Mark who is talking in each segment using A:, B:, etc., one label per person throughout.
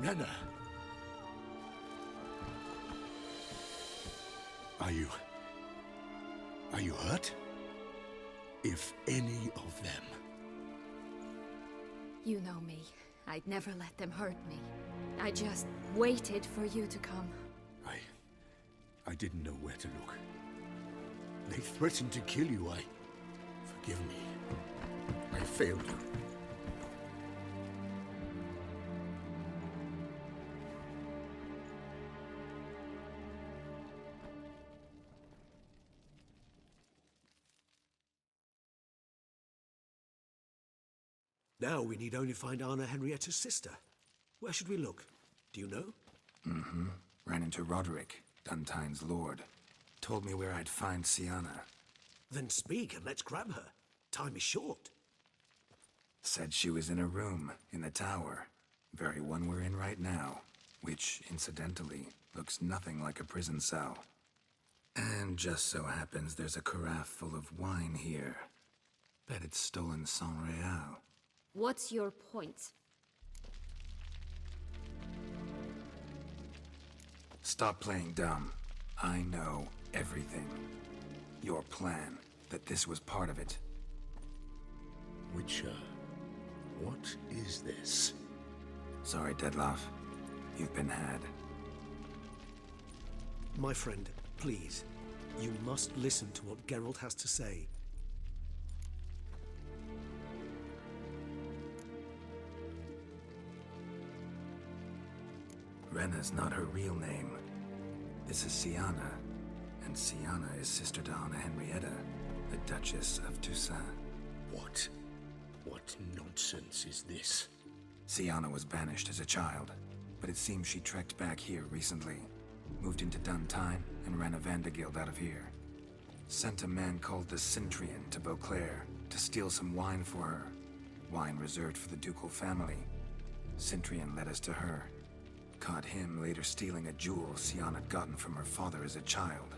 A: Renna! Are you hurt? If any of them...
B: You know me. I'd never let them hurt me. I just waited for you to come.
A: I didn't know where to look. They threatened to kill you. Forgive me. I failed you.
C: Now we need only find Anna Henrietta's sister. Where should we look? Do you know?
D: Mm-hmm. Ran into Roderick, Duntine's lord. Told me where I'd find Sienna.
C: Then speak and let's grab her. Time is short.
D: Said she was in a room in the tower. Very one we're in right now. Which, incidentally, looks nothing like a prison cell. And just so happens there's a carafe full of wine here. Bet it's stolen San Real.
B: What's your point?
D: Stop playing dumb. I know everything. Your plan, that this was part of it.
A: Witcher, what is this?
D: Sorry, Dettlaff. You've been had.
C: My friend, please. You must listen to what Geralt has to say.
D: Renna's not her real name. This is Sienna, and Sienna is sister to Anna Henrietta, the Duchess of Toussaint.
A: What nonsense is this?
D: Sienna was banished as a child, but it seems she trekked back here recently. Moved into Duntine and ran a Vandergild out of here. Sent a man called the Centrian to Beauclair to steal some wine for her. Wine reserved for the ducal family. Centrian led us to her. Caught him later stealing a jewel Sienna had gotten from her father as a child.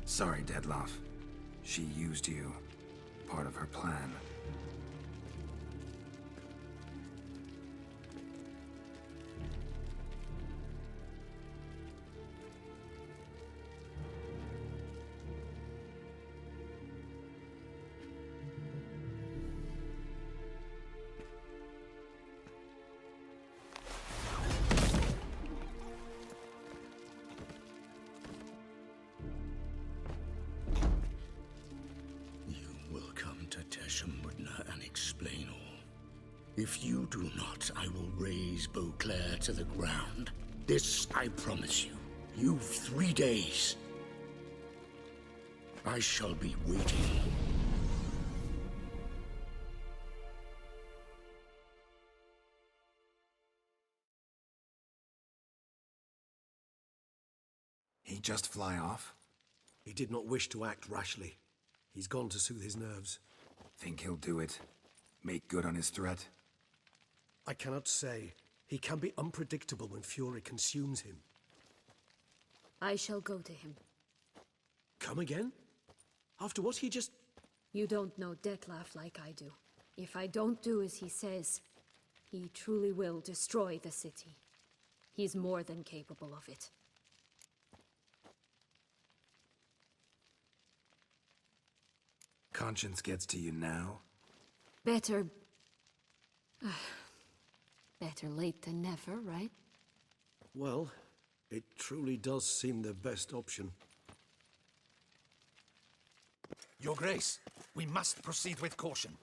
D: Sorry, Dettlaff. She used you. Part of her plan.
A: And explain all. If you do not, I will raise Beauclair to the ground. This I promise you. You've 3 days. I shall be waiting.
D: He just fly off?
C: He did not wish to act rashly. He's gone to soothe his nerves.
D: Think he'll do it? Make good on his threat?
C: I cannot say. He can be unpredictable when fury consumes him.
B: I shall go to him.
C: Come again? After what he just...
B: You don't know Dettlaff like I do. If I don't do as he says, he truly will destroy the city. He's more than capable of it.
D: Conscience gets to you now?
B: Better... better late than never, right?
C: Well, it truly does seem the best option.
E: Your Grace, we must proceed with caution.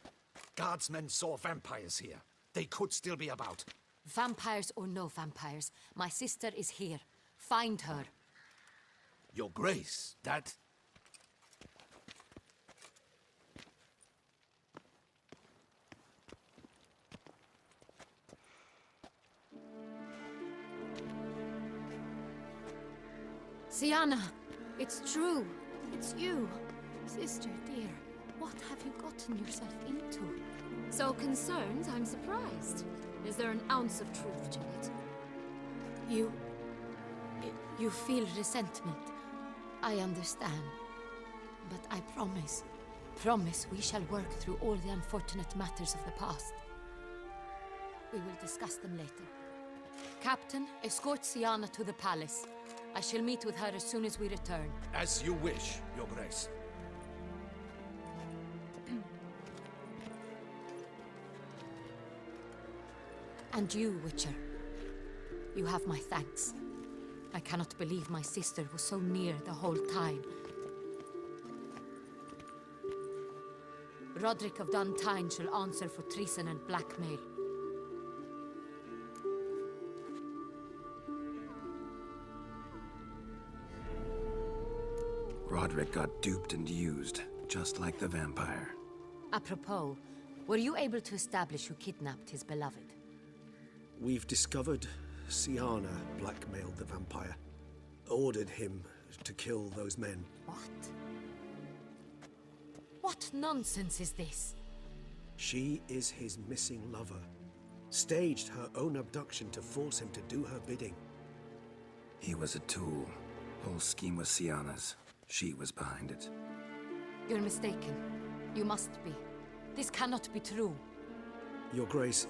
E: Guardsmen saw vampires here. They could still be about.
F: Vampires or no vampires, my sister is here. Find her.
E: Your Grace, that...
B: Sienna, it's true. It's you. Sister dear, what have you gotten yourself into? So concerned, I'm surprised. Is there an ounce of truth to it?
F: You feel resentment. I understand. But I promise we shall work through all the unfortunate matters of the past. We will discuss them later. Captain, escort Siana to the palace. I shall meet with her as soon as we return.
E: As you wish, Your Grace.
F: And you, Witcher. You have my thanks. I cannot believe my sister was so near the whole time. Roderick of Duntine shall answer for treason and blackmail.
D: Roderick got duped and used, just like the vampire.
F: Apropos, were you able to establish who kidnapped his beloved?
C: We've discovered Siana blackmailed the vampire. Ordered him to kill those men.
F: What? What nonsense is this?
C: She is his missing lover. Staged her own abduction to force him to do her bidding.
D: He was a tool. Whole scheme was Siana's. She was behind it.
F: You're mistaken. You must be. This cannot be true.
C: Your Grace,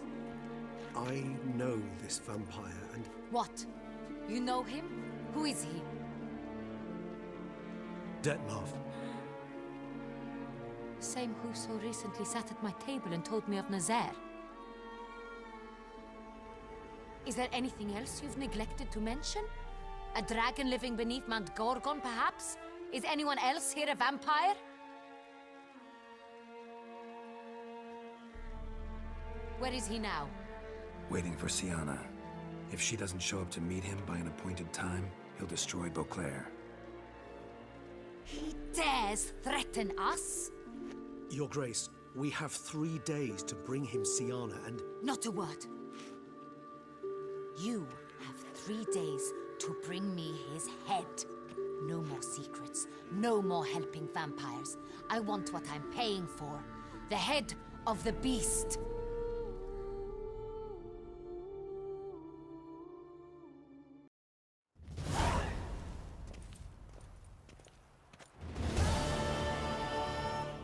C: I know this vampire and...
F: What? You know him? Who is he?
C: Detlef.
F: Same who so recently sat at my table and told me of Nazaire. Is there anything else you've neglected to mention? A dragon living beneath Mount Gorgon, perhaps? Is anyone else here a vampire? Where is he now?
D: Waiting for Siana. If she doesn't show up to meet him by an appointed time, he'll destroy Beauclair.
F: He dares threaten us?
C: Your Grace, we have 3 days to bring him Siana and...
F: Not a word. You have 3 days to bring me his head. No more secrets. No more helping vampires. I want what I'm paying for. The head of the beast.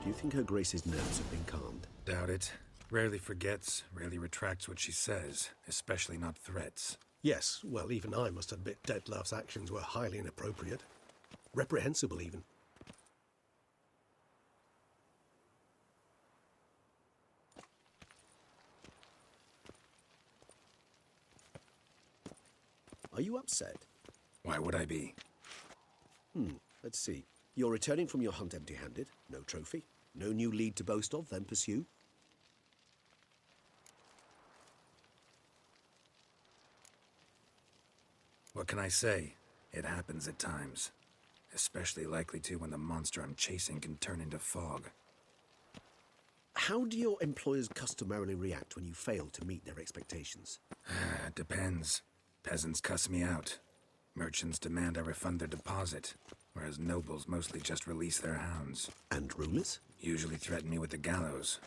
C: Do you think Her Grace's nerves have been calmed?
D: Doubt it. Rarely forgets, rarely retracts what she says, especially not threats.
C: Yes, well, even I must admit Detlef's actions were highly inappropriate. Reprehensible, even. Are you upset?
D: Why would I be?
C: Let's see. You're returning from your hunt empty-handed. No trophy. No new lead to boast of, then pursue.
D: What can I say? It happens at times. Especially likely to when the monster I'm chasing can turn into fog.
C: How do your employers customarily react when you fail to meet their expectations?
D: It depends. Peasants cuss me out. Merchants demand I refund their deposit, whereas nobles mostly just release their hounds.
C: And rulers?
D: Usually threaten me with the gallows.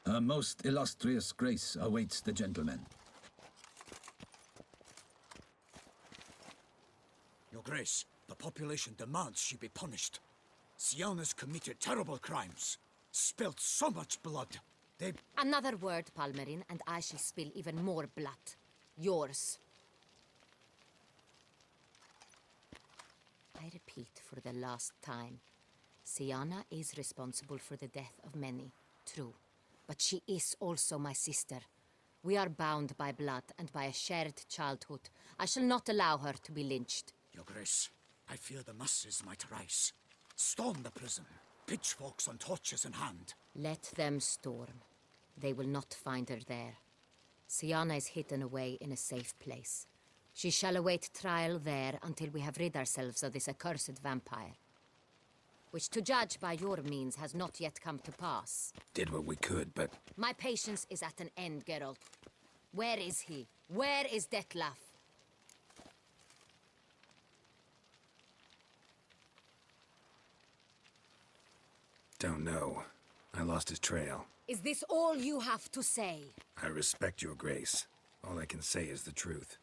G: A most illustrious grace awaits the gentleman.
A: Your Grace, the population demands she be punished. Siana's committed terrible crimes. Spilt so much blood. They...
F: Another word, Palmerin, and I shall spill even more blood. Yours. I repeat for the last time. Siana is responsible for the death of many, true. But she is also my sister. We are bound by blood and by a shared childhood. I shall not allow her to be lynched.
A: Your Grace, I fear the masses might rise. Storm the prison, pitchforks and torches in hand.
F: Let them storm. They will not find her there. Siana is hidden away in a safe place. She shall await trial there until we have rid ourselves of this accursed vampire. Which, to judge by your means, has not yet come to pass.
D: Did what we could, but...
F: My patience is at an end, Geralt. Where is he? Where is Detlef?
D: Don't know. I lost his trail.
F: Is this all you have to say?
D: I respect your grace. All I can say is the truth.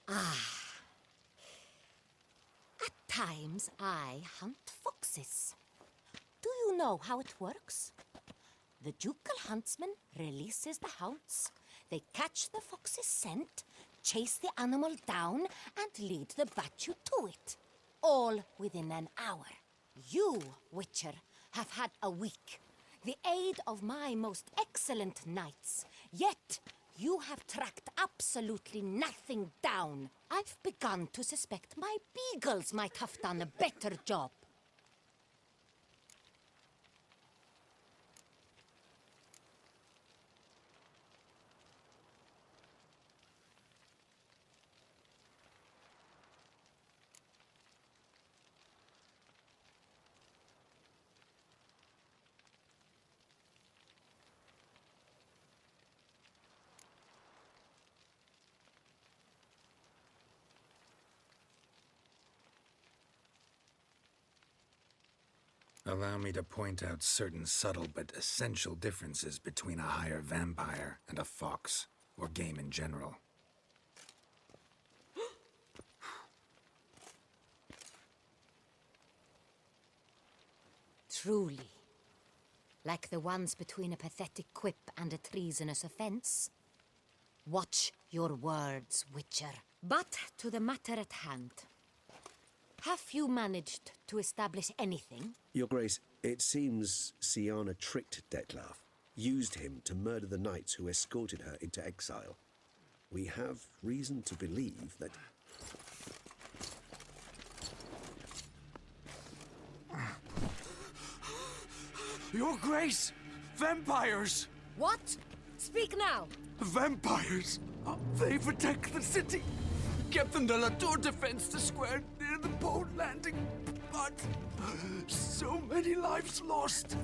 F: At times, I hunt foxes. Do you know how it works? The ducal huntsman releases the hounds. They catch the fox's scent, chase the animal down, and lead the Bachu to it. All within an hour. You, Witcher, have had a week. The aid of my most excellent knights. Yet, you have tracked absolutely nothing down. I've begun to suspect my beagles might have done a better job.
D: Allow me to point out certain subtle but essential differences between a higher vampire and a fox, or game in general.
F: Truly. Like the ones between a pathetic quip and a treasonous offense. Watch your words, Witcher. But to the matter at hand. Have you managed to establish anything?
C: Your Grace, it seems Siana tricked Detlaf, used him to murder the knights who escorted her into exile. We have reason to believe that...
H: Your Grace! Vampires!
F: What? Speak now!
H: Vampires! They've attacked the city! Captain de la Tour defends the square near the boat landing, but so many lives lost.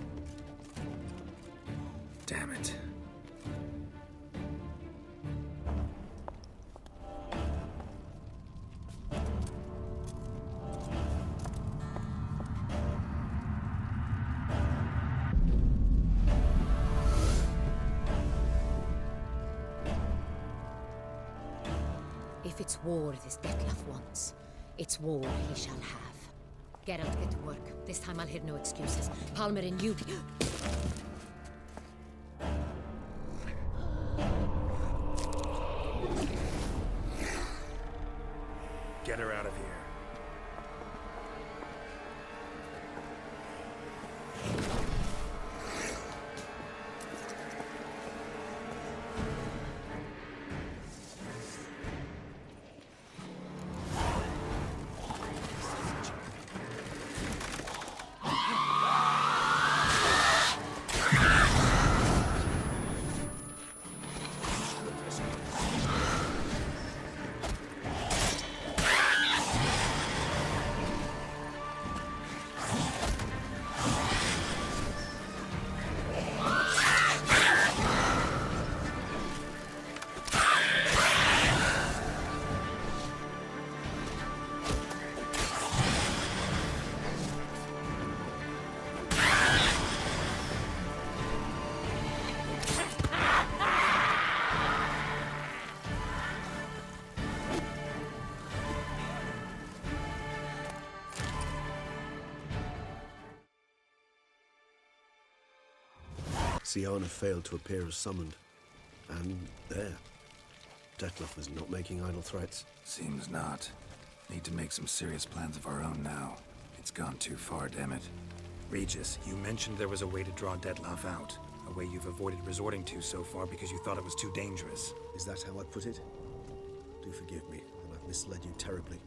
D: Damn it.
F: If it's war this Detlaf wants, it's war he shall have. Geralt, get to work. This time I'll hear no excuses. Palmer and you...
D: Get her out of here.
C: Siana failed to appear as summoned. And there. Detlaf was not making idle threats.
D: Seems not. Need to make some serious plans of our own now. It's gone too far, damn it. Regis, you mentioned there was a way to draw Detlaf out. A way you've avoided resorting to so far because you thought it was too dangerous.
C: Is that how I put it? Do forgive me, and I've misled you terribly.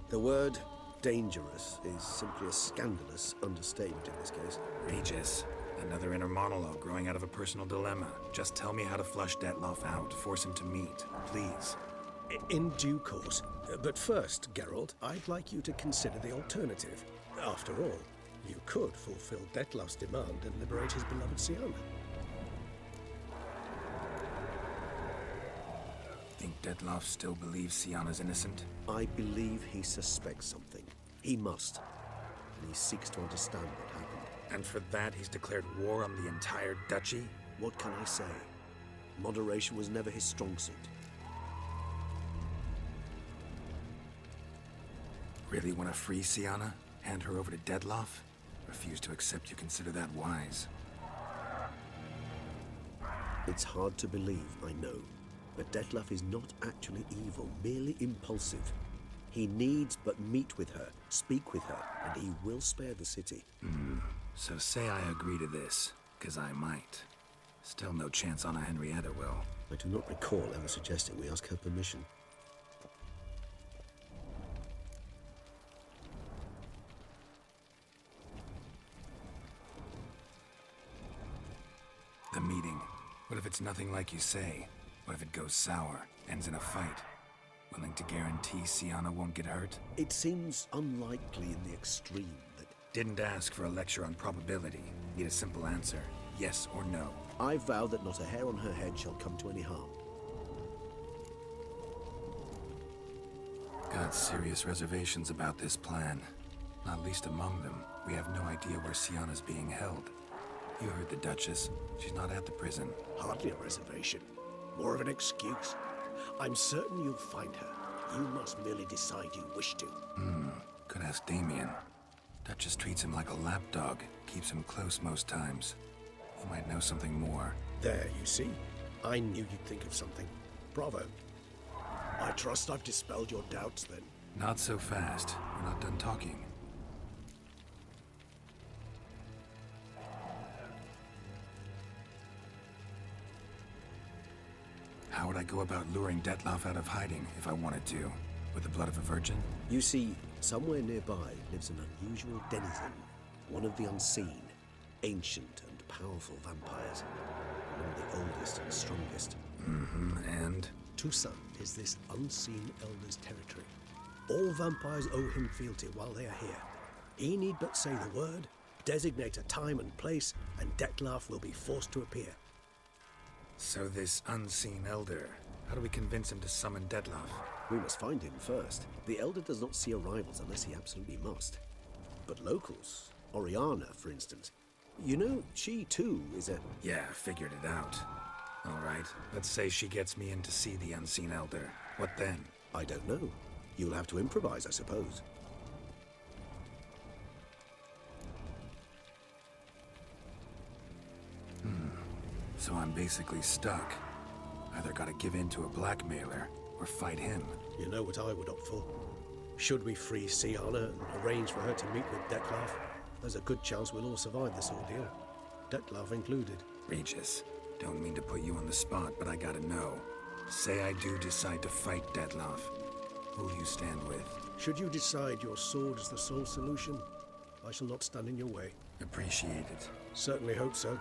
C: The word dangerous is simply a scandalous understatement in this case.
D: Regis, another inner monologue growing out of a personal dilemma. Just tell me how to flush Detlaf out, force him to meet, please.
C: In due course. But first, Geralt, I'd like you to consider the alternative. After all, you could fulfill Detlaf's demand and liberate his beloved Siana.
D: Think Detlaf still believes Siana's innocent?
C: I believe he suspects something. He must. And he seeks to understand what happened.
D: And for that, he's declared war on the entire duchy?
C: What can I say? Moderation was never his strong suit.
D: Really want to free Siana? Hand her over to Detlaf? Refuse to accept you consider that wise.
C: It's hard to believe, I know. But Detlef is not actually evil, merely impulsive. He needs but meet with her, speak with her, and he will spare the city.
D: So say I agree to this, because I might. Still no chance Anna Henrietta will.
C: I do not recall ever suggesting we ask her permission.
D: The meeting. What if it's nothing like you say? What if it goes sour, ends in a fight? Willing to guarantee Sienna won't get hurt?
C: It seems unlikely in the extreme that...
D: Didn't ask for a lecture on probability. Need a simple answer. Yes or no.
C: I vow that not a hair on her head shall come to any harm.
D: Got serious reservations about this plan. Not least among them, we have no idea where Sienna's being held. You heard the Duchess. She's not at the prison.
C: Hardly a reservation. More of an excuse. I'm certain you'll find her. You must merely decide you wish to.
D: Could ask Damien. Duchess treats him like a lapdog. Keeps him close most times. He might know something more.
C: There, you see? I knew you'd think of something. Bravo. I trust I've dispelled your doubts, then.
D: Not so fast. We're not done talking. How would I go about luring Detlef out of hiding if I wanted to? With the blood of a virgin?
C: You see, somewhere nearby lives an unusual denizen. One of the unseen, ancient and powerful vampires. One of the oldest and strongest.
D: And?
C: Toussaint is this unseen elder's territory. All vampires owe him fealty while they are here. He need but say the word, designate a time and place, and Detlef will be forced to appear.
D: So this unseen elder, how do we convince him to summon Detlef?
C: We must find him first. The elder does not see arrivals unless he absolutely must. But locals, Oriana, for instance, you know, she too is a...
D: Yeah, figured it out. All right, let's say she gets me in to see the unseen elder. What then?
C: I don't know. You'll have to improvise, I suppose.
D: So I'm basically stuck. Either gotta give in to a blackmailer, or fight him.
C: You know what I would opt for? Should we free Sienna and arrange for her to meet with Detlef, there's a good chance we'll all survive this ordeal. Detlef included.
D: Regis, don't mean to put you on the spot, but I gotta know. Say I do decide to fight Detlef. Who'll you stand with?
C: Should you decide your sword is the sole solution, I shall not stand in your way.
D: Appreciate it.
C: Certainly hope so.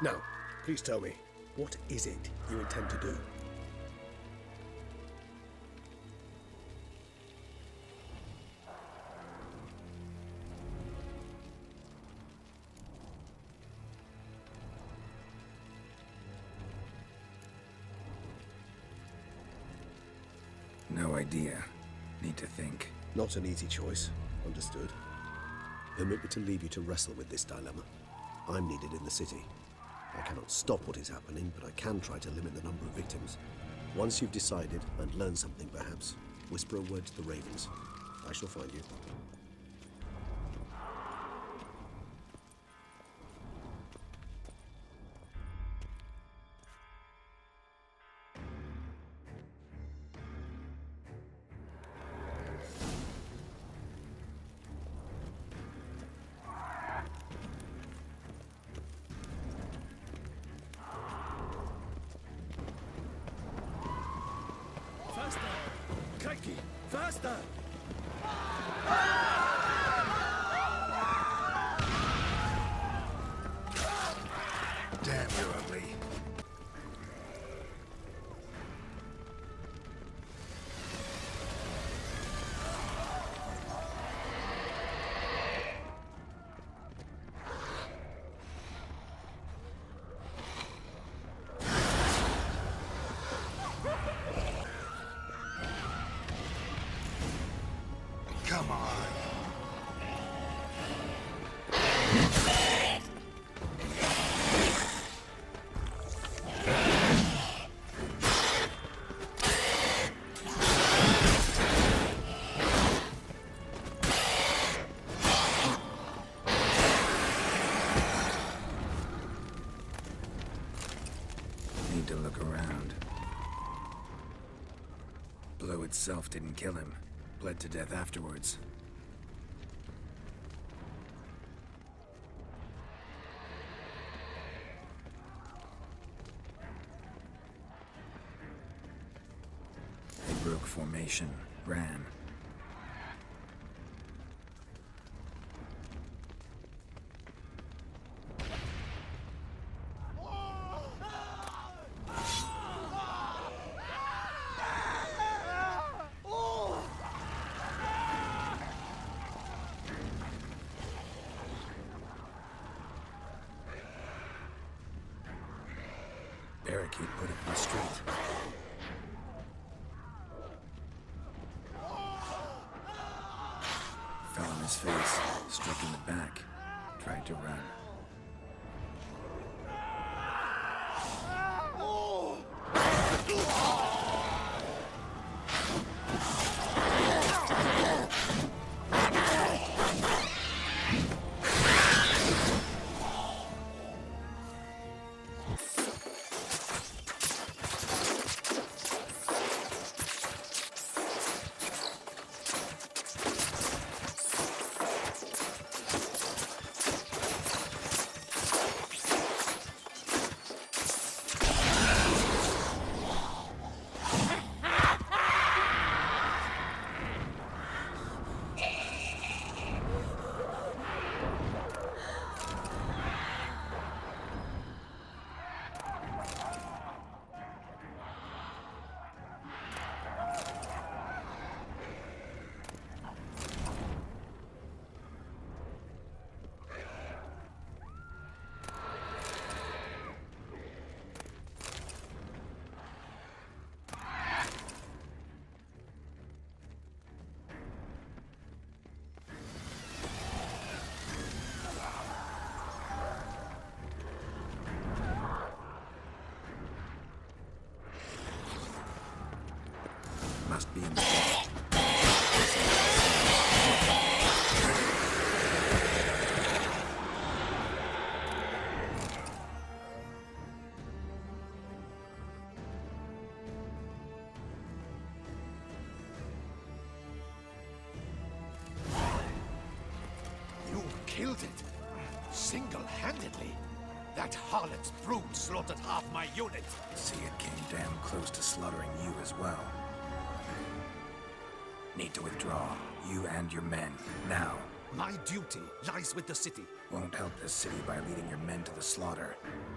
C: Now, please tell me, what is it you intend to do?
D: No idea. Need to think.
C: Not an easy choice. Understood. Permit me to leave you to wrestle with this dilemma. I'm needed in the city. I cannot stop what is happening, but I can try to limit the number of victims. Once you've decided, and learned something perhaps, whisper a word to the ravens. I shall find you.
H: Faster! Crikey! Faster!
D: Damn, you're ugly. Come on. blow itself didn't kill him. Bled to death afterwards. They broke formation, ran. Barricade put it in the street. Fell on his face, struck in the back, tried to run. Must be in the vault.
E: You killed it. Single-handedly. That harlot's brood slaughtered half my unit.
D: See, it came damn close to slaughtering you as well. Need to withdraw. You and your men. Now.
E: My duty lies with the city.
D: Won't help the city by leading your men to the slaughter.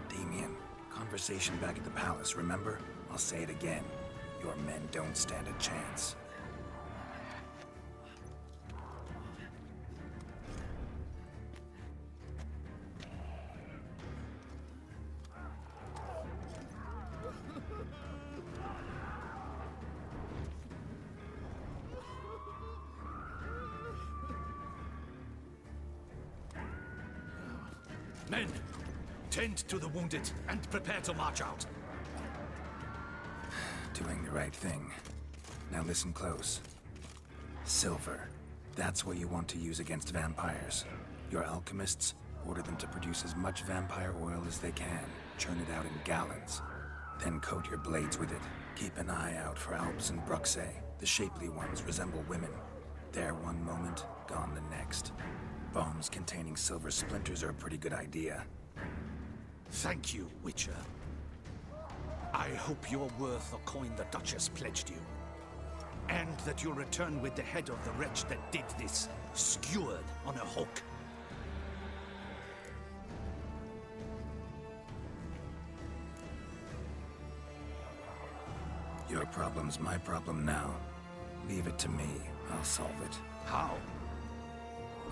D: Damien, conversation back at the palace, remember? I'll say it again. Your men don't stand a chance.
E: Men, tend to the wounded and prepare to march out.
D: Doing the right thing. Now listen close. Silver. That's what you want to use against vampires. Your alchemists, order them to produce as much vampire oil as they can. Churn it out in gallons. Then coat your blades with it. Keep an eye out for Alps and Bruxae. The shapely ones resemble women. There one moment, gone the next. Bombs containing silver splinters are a pretty good idea.
E: Thank you, Witcher. I hope you're worth the coin the Duchess pledged you. And that you'll return with the head of the wretch that did this, skewered on a hook.
D: Your problem's my problem now. Leave it to me. I'll solve it.
E: How?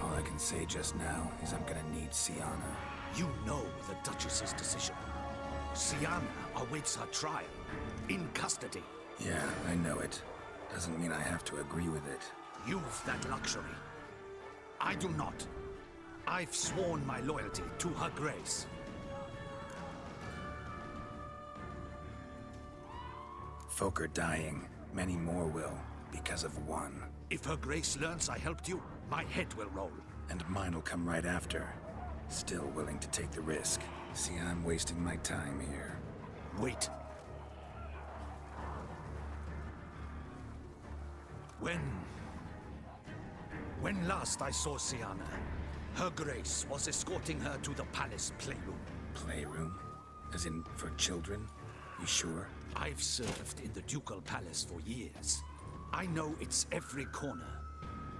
D: All I can say just now is I'm gonna need Siana.
E: You know the Duchess's decision. Siana awaits her trial, in custody.
D: Yeah, I know it. Doesn't mean I have to agree with it.
E: You've that luxury. I do not. I've sworn my loyalty to Her Grace.
D: Folk are dying. Many more will, because of one.
E: If Her Grace learns I helped you, my head will roll.
D: And mine'll come right after. Still willing to take the risk. See, I'm wasting my time here.
E: Wait. When last I saw Siana, Her Grace was escorting her to the palace playroom.
D: Playroom? As in, for children? You sure?
E: I've served in the ducal palace for years. I know its every corner.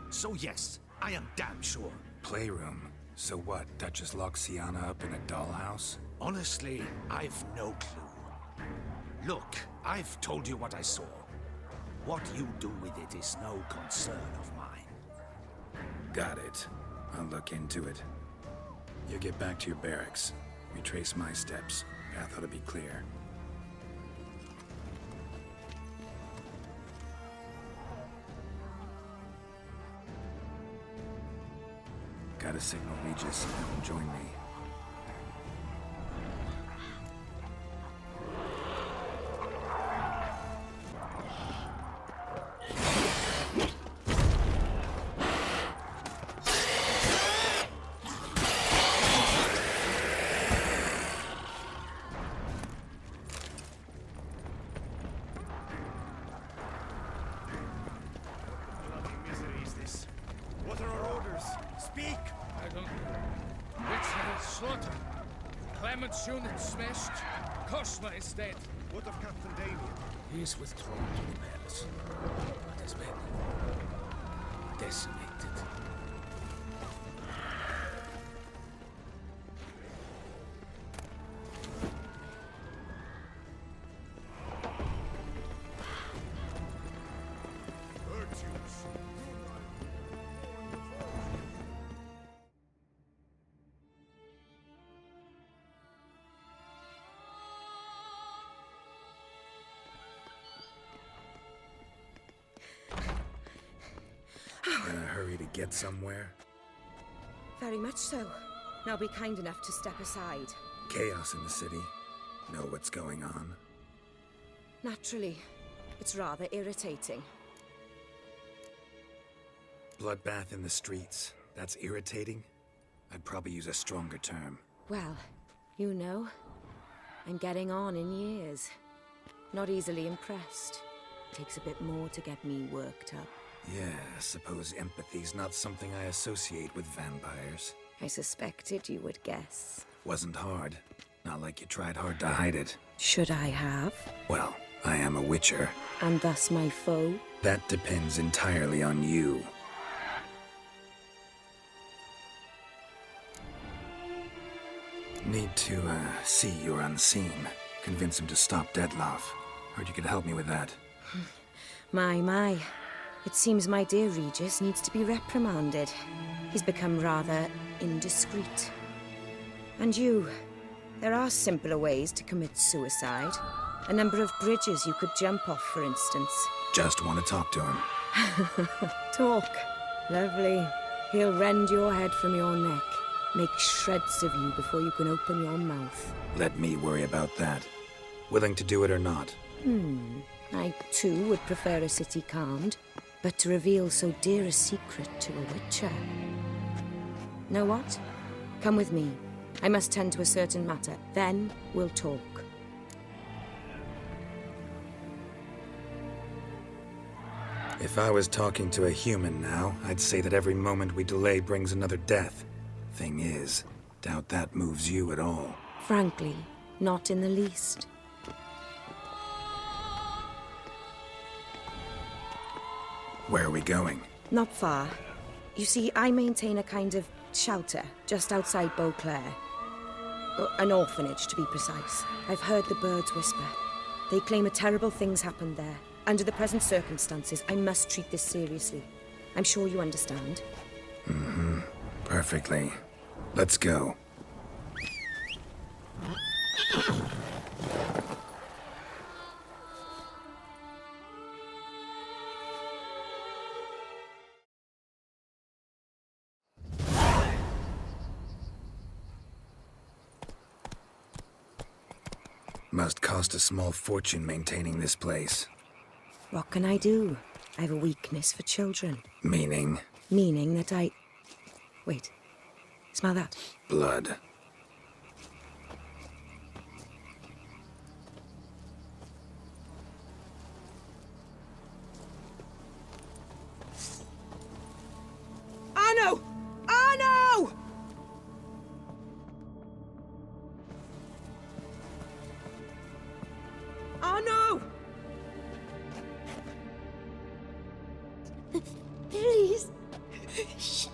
E: So yes, I am damn sure.
D: Playroom? So what, Duchess locks Siana up in a dollhouse?
E: Honestly, I've no clue. Look, I've told you what I saw. What you do with it is no concern of mine.
D: Got it. I'll look into it. You get back to your barracks. Retrace my steps. Path ought to be clear. Gotta signal Regis. Have him join me.
I: Is dead. What of Captain Damien?
A: He is withdrawn to the palace, but his men decimated.
D: In a hurry to get somewhere?
J: Very much so. Now be kind enough to step aside.
D: Chaos in the city. Know what's going on?
J: Naturally. It's rather irritating.
D: Bloodbath in the streets. That's irritating? I'd probably use a stronger term.
J: Well, you know, I'm getting on in years. Not easily impressed. Takes a bit more to get me worked up.
D: Yeah, I suppose empathy's not something I associate with vampires.
J: I suspected you would guess.
D: Wasn't hard. Not like you tried hard to hide it.
J: Should I have?
D: Well, I am a witcher.
J: And thus my foe?
D: That depends entirely on you. Need to, see you're unseen. Convince him to stop Detloff. Heard you could help me with that.
J: My. It seems my dear Regis needs to be reprimanded. He's become rather indiscreet. And you, there are simpler ways to commit suicide. A number of bridges you could jump off, for instance.
D: Just want to talk to him.
J: Talk. Lovely. He'll rend your head from your neck. Make shreds of you before you can open your mouth.
D: Let me worry about that. Willing to do it or not?
J: I, too, would prefer a city calmed. But to reveal so dear a secret to a witcher... Know what? Come with me. I must tend to a certain matter. Then we'll talk.
D: If I was talking to a human now, I'd say that every moment we delay brings another death. Thing is, doubt that moves you at all.
J: Frankly, not in the least.
D: Where are we going?
J: Not far. You see, I maintain a kind of shelter just outside Beauclair. An orphanage, to be precise. I've heard the birds whisper. They claim a terrible thing's happened there. Under the present circumstances, I must treat this seriously. I'm sure you understand.
D: Perfectly. Let's go. Must cost a small fortune maintaining this place.
J: What can I do? I have a weakness for children.
D: Meaning?
J: Meaning that I... Wait. Smell that?
D: Blood.
K: Please. Shh.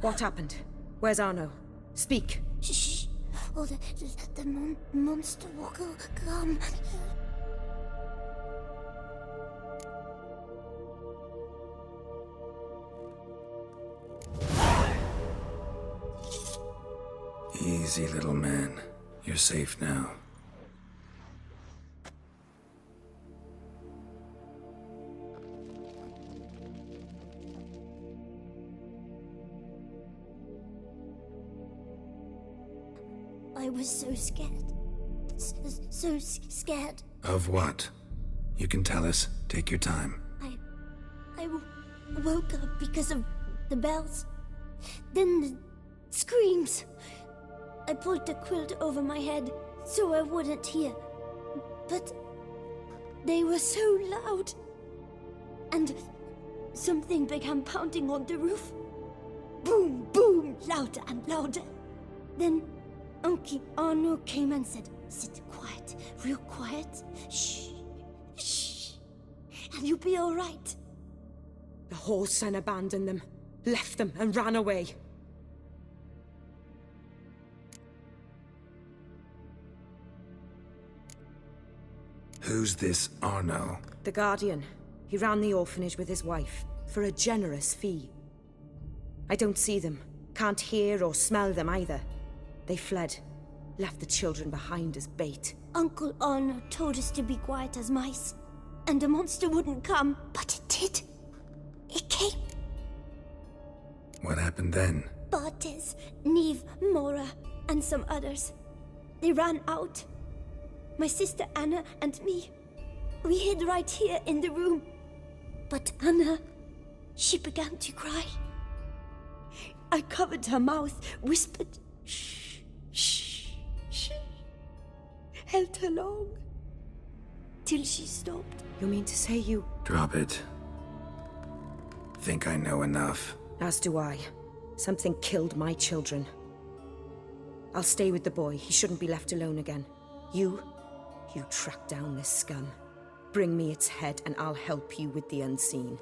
J: What happened? Where's Arno? Speak.
K: Shh. Oh, the monster will come.
D: Easy, little man. You're safe now.
K: I was so scared. So scared.
D: Of what? You can tell us. Take your time.
K: I woke up because of the bells. Then the screams. I pulled the quilt over my head so I wouldn't hear. But they were so loud. And something began pounding on the roof. Boom, boom, louder and louder. Then Uncle Arno came and said, "Sit quiet, real quiet. Shh. And you'll be all right."
J: The whoreson abandoned them, left them and ran away.
D: Who's this Arno?
J: The Guardian. He ran the orphanage with his wife, for a generous fee. I don't see them, can't hear or smell them either. They fled, left the children behind as bait.
K: Uncle Arno told us to be quiet as mice, and the monster wouldn't come, but it did. It came.
D: What happened then?
K: Bartes, Neve, Mora, and some others. They ran out. My sister Anna and me. We hid right here in the room. But Anna, she began to cry. I covered her mouth, whispered, "Shh, shh, shh." Held her long. Till she stopped.
J: You mean to say you...
D: Drop it. Think I know enough.
J: As do I. Something killed my children. I'll stay with the boy. He shouldn't be left alone again. You track down this scum. Bring me its head and I'll help you with the unseen.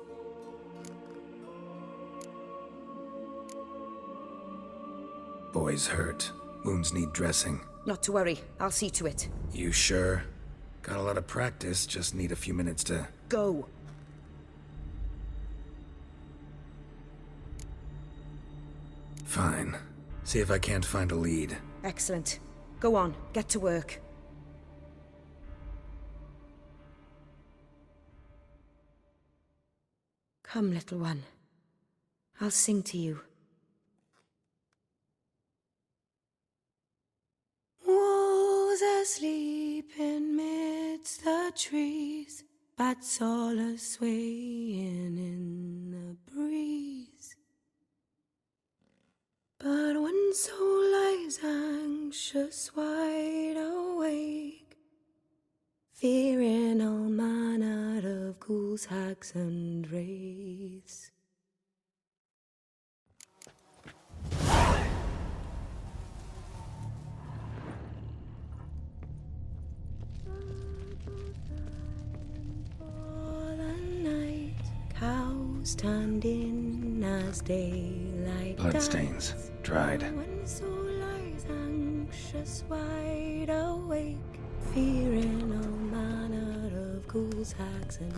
D: Boy's hurt. Wounds need dressing.
J: Not to worry. I'll see to it.
D: You sure? Got a lot of practice, just need a few minutes to...
J: Go.
D: Fine. See if I can't find a lead.
J: Excellent. Go on. Get to work. Come, little one. I'll sing to you. Wolves asleep in midst the trees, bats all a-swaying in the breeze. But one soul lies anxious, wide awake, fearing all manner of ghouls, hags, and wraiths. For the night, cows turned in as daylight
D: Bloodstains.
J: dies.
D: Dried.
J: One soul lies anxious, wide awake, fearing all manner of ghouls, hags, and...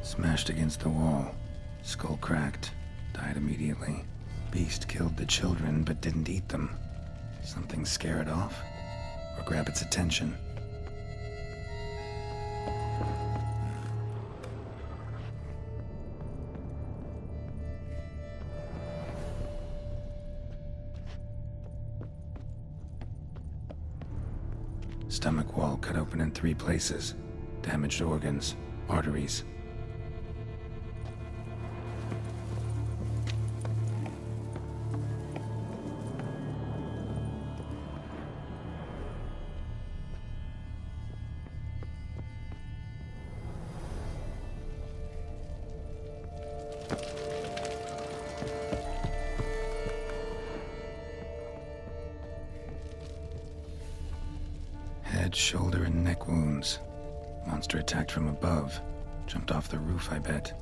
D: Smashed against the wall. Skull cracked. Died immediately. Beast killed the children, but didn't eat them. Something scare it off? Or grab its attention? Stomach wall cut open in 3 places. Damaged organs, arteries. Head, shoulder, and neck wounds. Monster attacked from above. Jumped off the roof, I bet.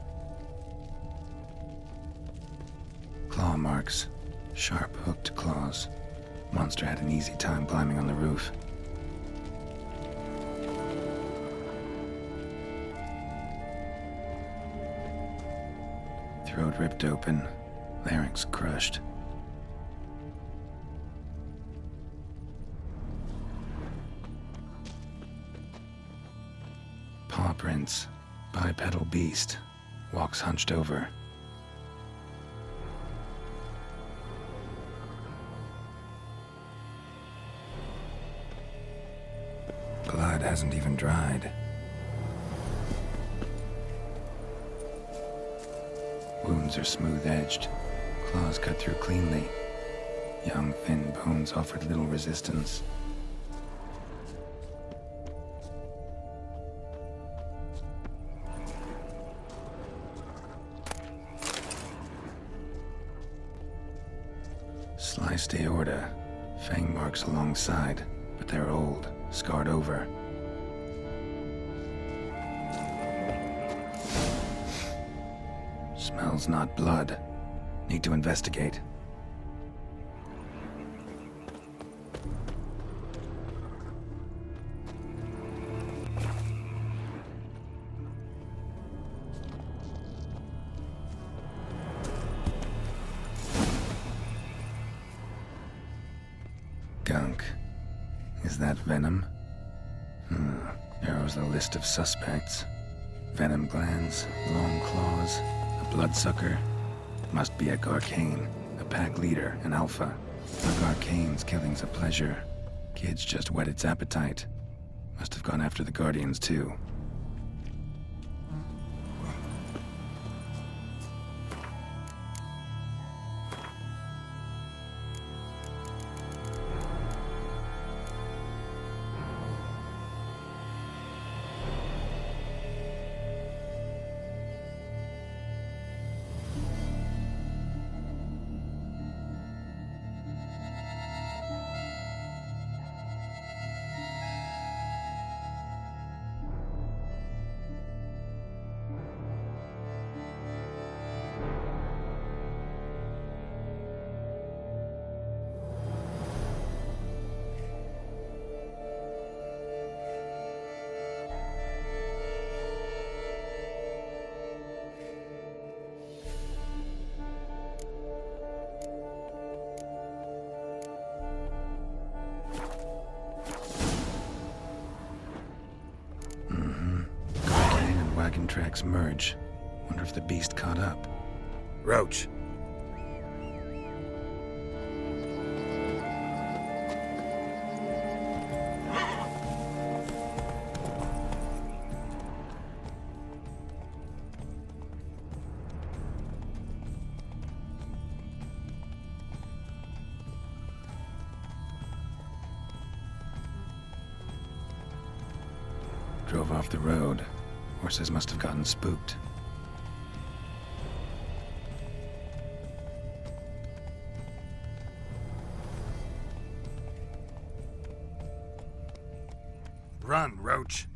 D: Claw marks. Sharp, hooked claws. Monster had an easy time climbing on the roof. Throat ripped open. Larynx crushed. Paw prints. Bipedal beast. Walks hunched over. Blood hasn't even dried. Wounds are smooth-edged. Claws cut through cleanly. Young, thin bones offered little resistance. Sliced aorta. Fang marks alongside, but they're old, scarred over. Smells not blood. Need to investigate. Gunk. Is that venom? Narrows the list of suspects. Venom glands, long claws, a bloodsucker. Must be a Garcane, a pack leader, an alpha. A Garcane's killing's a pleasure. Kid's just whet its appetite. Must have gone after the Guardians too. Wagon tracks merge. Wonder if the beast caught up.
C: Roach.
D: Drove off the road. Horses must have gotten spooked.
E: Run, Roach.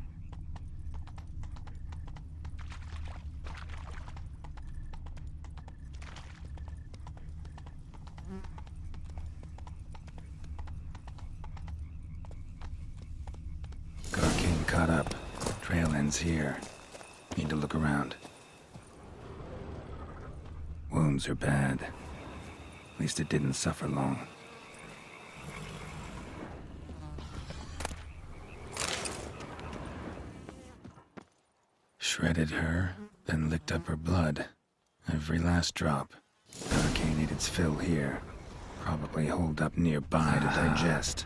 D: Garcane caught up. Trail ends here. Need to look around. Wounds are bad. At least it didn't suffer long. Shredded her, then licked up her blood. Every last drop. Garcane ate its fill here. Probably holed up nearby to digest.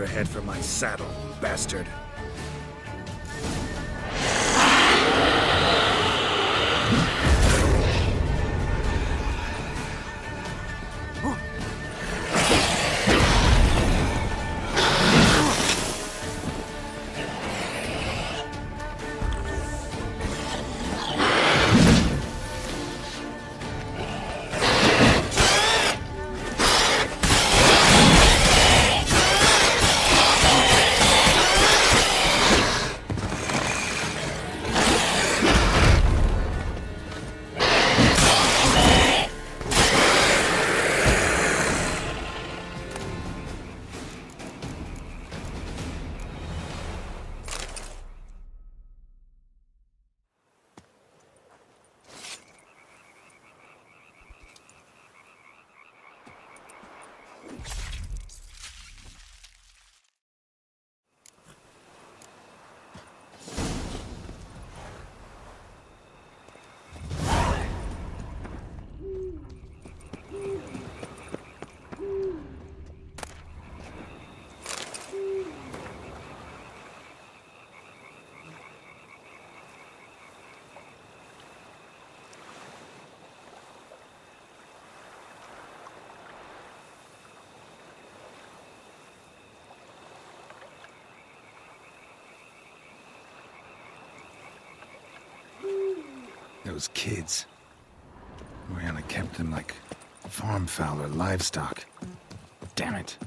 D: head for my saddle, bastard. Those kids. Oriana kept them like farm fowl or livestock. Damn it.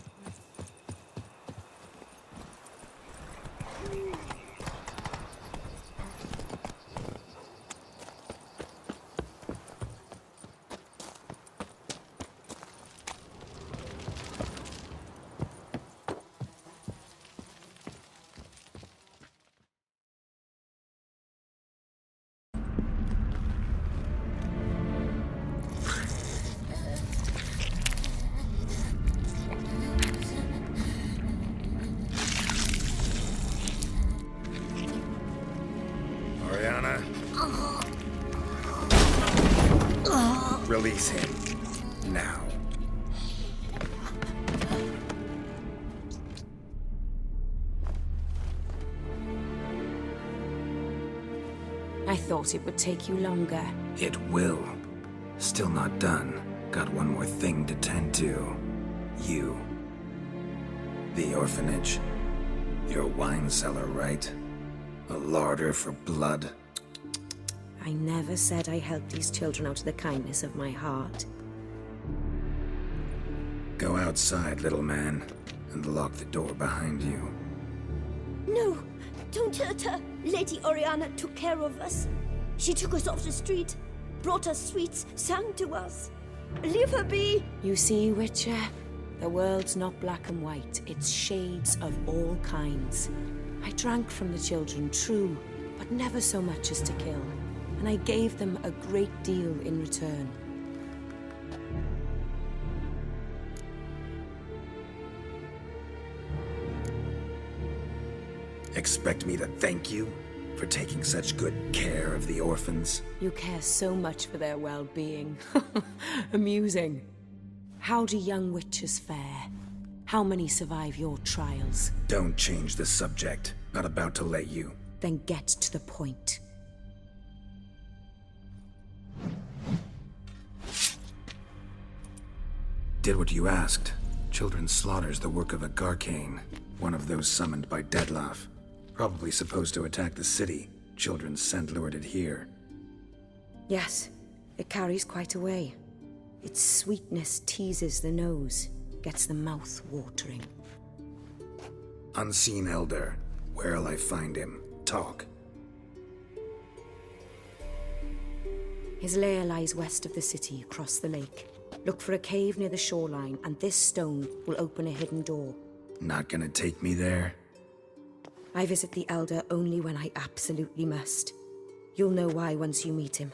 D: Oriana. Release him. Now.
J: I thought it would take you longer.
D: It will. Still not done. Got one more thing to tend to. You. The orphanage. Your wine cellar, right? A larder for blood.
J: I never said I helped these children out of the kindness of my heart.
D: Go outside, little man, and lock the door behind you.
K: No, don't hurt her. Lady Oriana took care of us. She took us off the street, brought us sweets, sang to us. Leave her be.
J: You see, Witcher? The world's not black and white. It's shades of all kinds. I drank from the children, true, but never so much as to kill. And I gave them a great deal in return.
D: Expect me to thank you for taking such good care of the orphans?
J: You care so much for their well-being. Amusing. How do young witches fare? How many survive your trials?
D: Don't change the subject. Not about to let you.
J: Then get to the point.
D: Did what you asked. Children's slaughter's the work of a Garcane, one of those summoned by Dettlaff. Probably supposed to attack the city. Children's scent lured it here.
J: Yes, it carries quite a way. Its sweetness teases the nose, gets the mouth watering.
D: Unseen Elder. Where'll I find him? Talk.
J: His lair lies west of the city, across the lake. Look for a cave near the shoreline, and this stone will open a hidden door.
D: Not gonna take me there?
J: I visit the Elder only when I absolutely must. You'll know why once you meet him.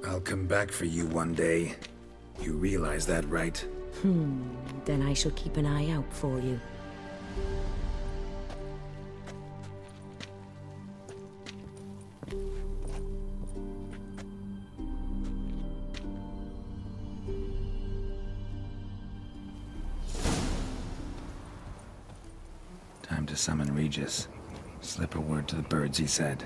D: I'll come back for you one day. You realize that, right?
J: Then I shall keep an eye out for you.
D: Time to summon Regis. Slip a word to the birds, he said.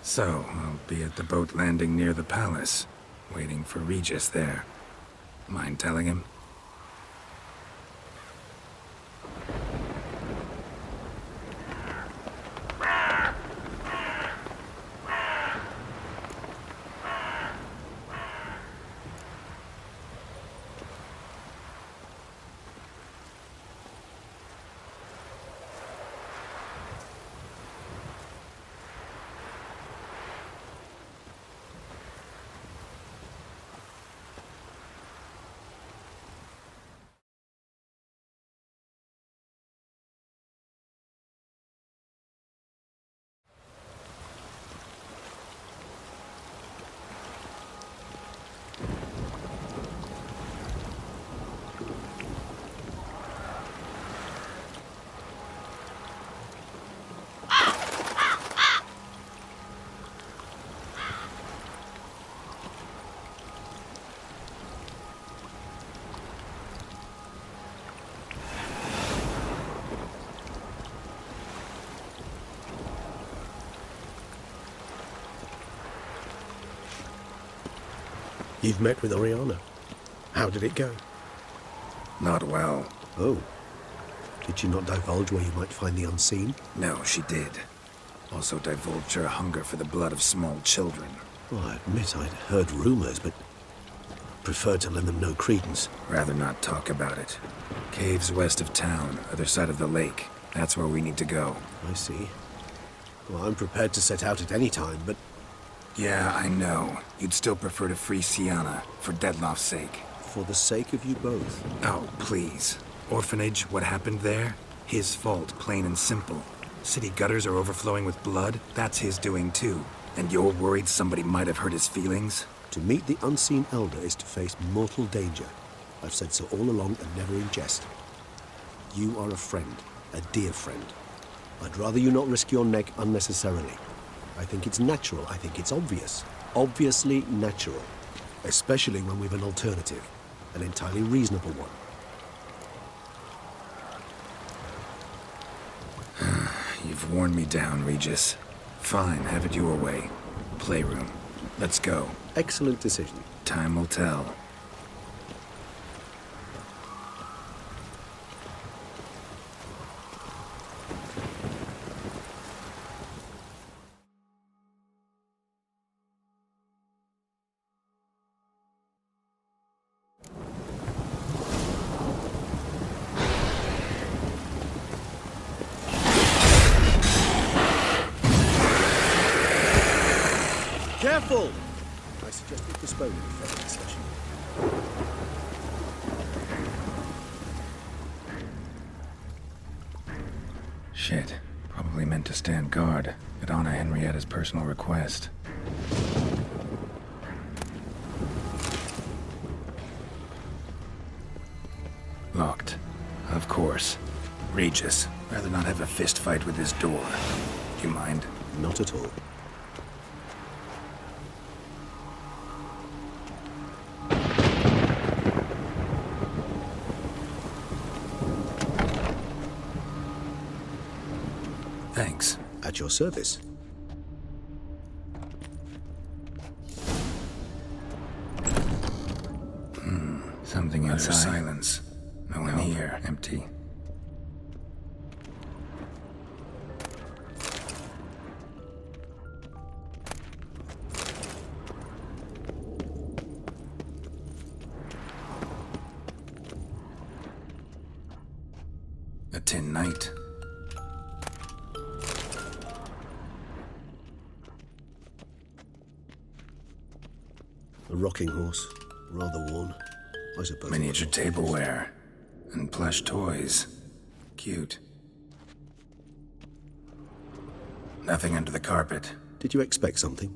D: So, I'll be at the boat landing near the palace, waiting for Regis there. Mind telling him?
C: You've met with Oriana. How did it go?
D: Not well.
C: Oh. Did she not divulge where you might find the unseen?
D: No, she did. Also divulged her hunger for the blood of small children.
C: Well, I admit I'd heard rumors, but preferred to lend them no credence.
D: Rather not talk about it. Caves west of town, other side of the lake. That's where we need to go.
C: I see. Well, I'm prepared to set out at any time, but...
D: Yeah, I know. You'd still prefer to free Sienna, for Deadloff's sake.
C: For the sake of you both.
D: Oh, please. Orphanage, what happened there? His fault, plain and simple. City gutters are overflowing with blood. That's his doing too. And you're worried somebody might have hurt his feelings?
C: To meet the unseen elder is to face mortal danger. I've said so all along and never in jest. You are a friend, a dear friend. I'd rather you not risk your neck unnecessarily. I think it's natural. I think it's obvious. Obviously natural. Especially when we've an alternative. An entirely reasonable one.
D: You've worn me down, Regis. Fine, have it your way. Playroom. Let's go.
C: Excellent decision.
D: Time will tell.
C: Careful! I suggest we postpone any further discussion.
D: Shit. Probably meant to stand guard at Anna Henrietta's personal request. Locked. Of course. Regis. Rather not have a fist fight with this door. Do you mind?
C: Not at all.
D: Thanks.
C: At your service.
D: Something inside. Silence. No one here. Empty. A tin knight.
C: A rocking horse. Rather worn. I suppose.
D: Miniature tableware. And plush toys. Cute. Nothing under the carpet.
C: Did you expect something?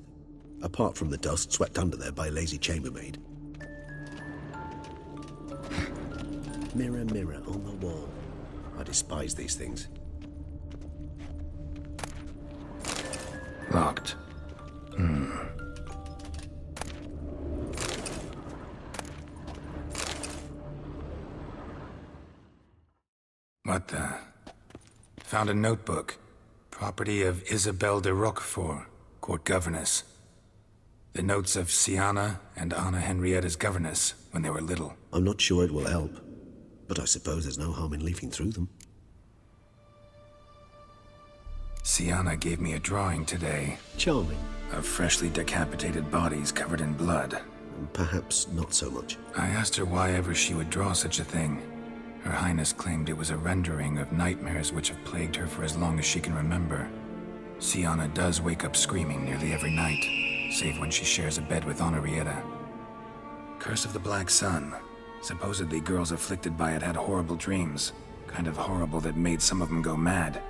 C: Apart from the dust swept under there by a lazy chambermaid. Mirror, mirror on the wall. I despise these things.
D: Locked. What the? Found a notebook. Property of Isabelle de Roquefort, court governess. The notes of Siana and Anna Henrietta's governess when they were little.
C: I'm not sure it will help, but I suppose there's no harm in leafing through them.
D: Siana gave me a drawing today.
C: Charming.
D: Of freshly decapitated bodies covered in blood.
C: Perhaps not so much.
D: I asked her why ever she would draw such a thing. Her Highness claimed it was a rendering of nightmares which have plagued her for as long as she can remember. Siana does wake up screaming nearly every night, save when she shares a bed with Henrietta. Curse of the Black Sun. Supposedly girls afflicted by it had horrible dreams. Kind of horrible that made some of them go mad.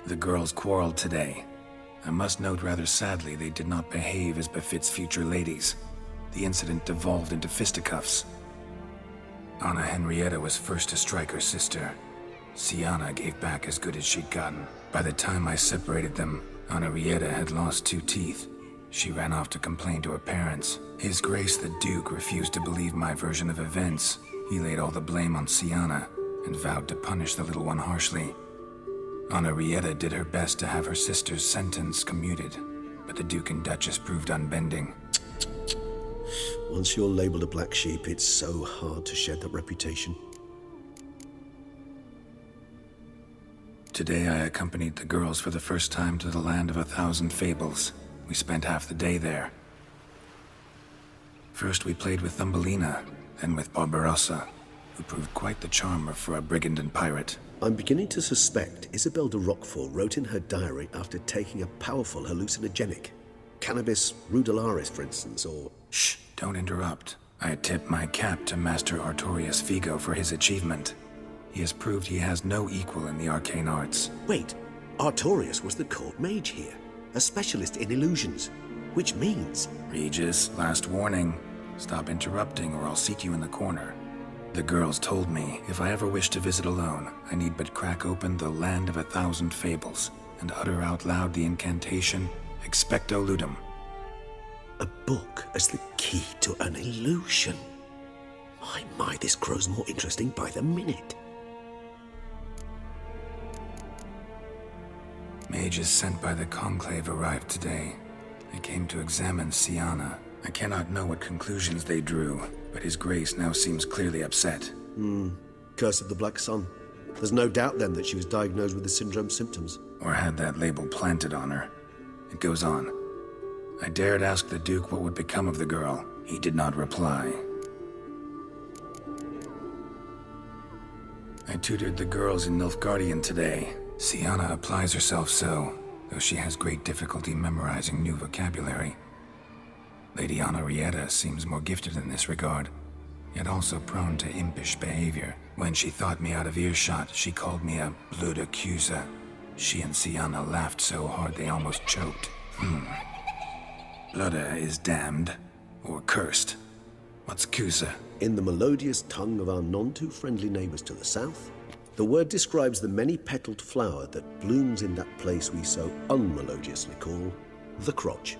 D: The girls quarreled today. I must note rather sadly they did not behave as befits future ladies. The incident devolved into fisticuffs. Anna Henrietta was first to strike her sister. Siana gave back as good as she'd gotten. By the time I separated them, Henrietta had lost 2 teeth. She ran off to complain to her parents. His Grace the Duke refused to believe my version of events. He laid all the blame on Siana and vowed to punish the little one harshly. Henrietta did her best to have her sister's sentence commuted, but the Duke and Duchess proved unbending.
C: Once you're labeled a black sheep, it's so hard to shed that reputation.
D: Today I accompanied the girls for the first time to the land of 1,000 fables. We spent half the day there. First we played with Thumbelina, then with Barbarossa, who proved quite the charmer for a brigand and pirate.
C: I'm beginning to suspect Isabelle de Roquefort wrote in her diary after taking a powerful hallucinogenic. Cannabis rudelaris, for instance, or...
D: Shh, don't interrupt. I tip my cap to Master Artorius Vigo for his achievement. He has proved he has no equal in the arcane arts.
C: Wait, Artorius was the court mage here, a specialist in illusions, which means...
D: Regis, last warning. Stop interrupting or I'll seat you in the corner. The girls told me if I ever wish to visit alone, I need but crack open the Land of 1,000 Fables and utter out loud the incantation, Expecto Ludum.
C: A book as the key to an illusion. My, this grows more interesting by the minute.
D: Mages sent by the Conclave arrived today. They came to examine Siana. I cannot know what conclusions they drew, but His Grace now seems clearly upset.
C: Curse of the Black Sun. There's no doubt then that she was diagnosed with the syndrome symptoms.
D: Or had that label planted on her. It goes on. I dared ask the Duke what would become of the girl. He did not reply. I tutored the girls in Nilfgaardian today. Siana applies herself so, though she has great difficulty memorizing new vocabulary. Lady Henrietta seems more gifted in this regard, yet also prone to impish behavior. When she thought me out of earshot, she called me a blood accuser. She and Siana laughed so hard they almost choked. Blooda is damned, or cursed. What's Cusa?
C: In the melodious tongue of our none-too-friendly neighbors to the south, the word describes the many-petaled flower that blooms in that place we so unmelodiously call the crotch.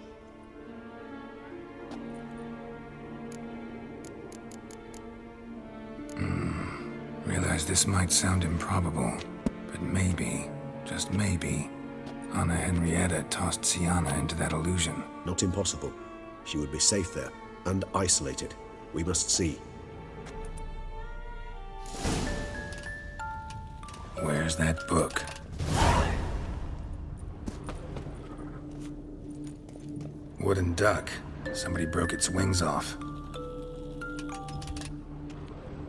D: Realize this might sound improbable, but maybe, just maybe, Anna Henrietta tossed Siana into that illusion.
C: Not impossible. She would be safe there, and isolated. We must see.
D: Where's that book? Wooden duck. Somebody broke its wings off.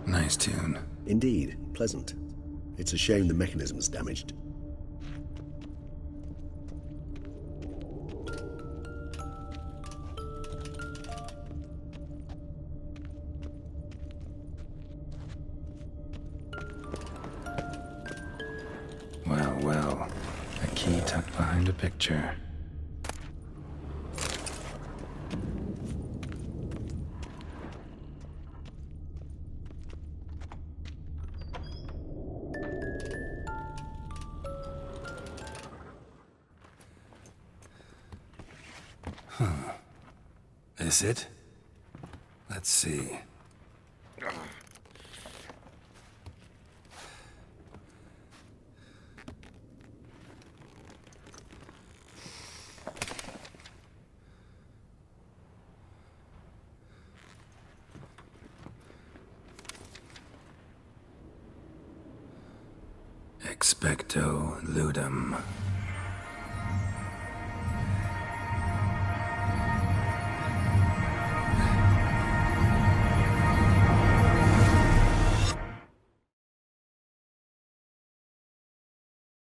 D: Nice tune.
C: Indeed, pleasant. It's a shame the mechanism's damaged.
D: Well, a key tucked behind a picture. This it? Let's see. Expecto ludum.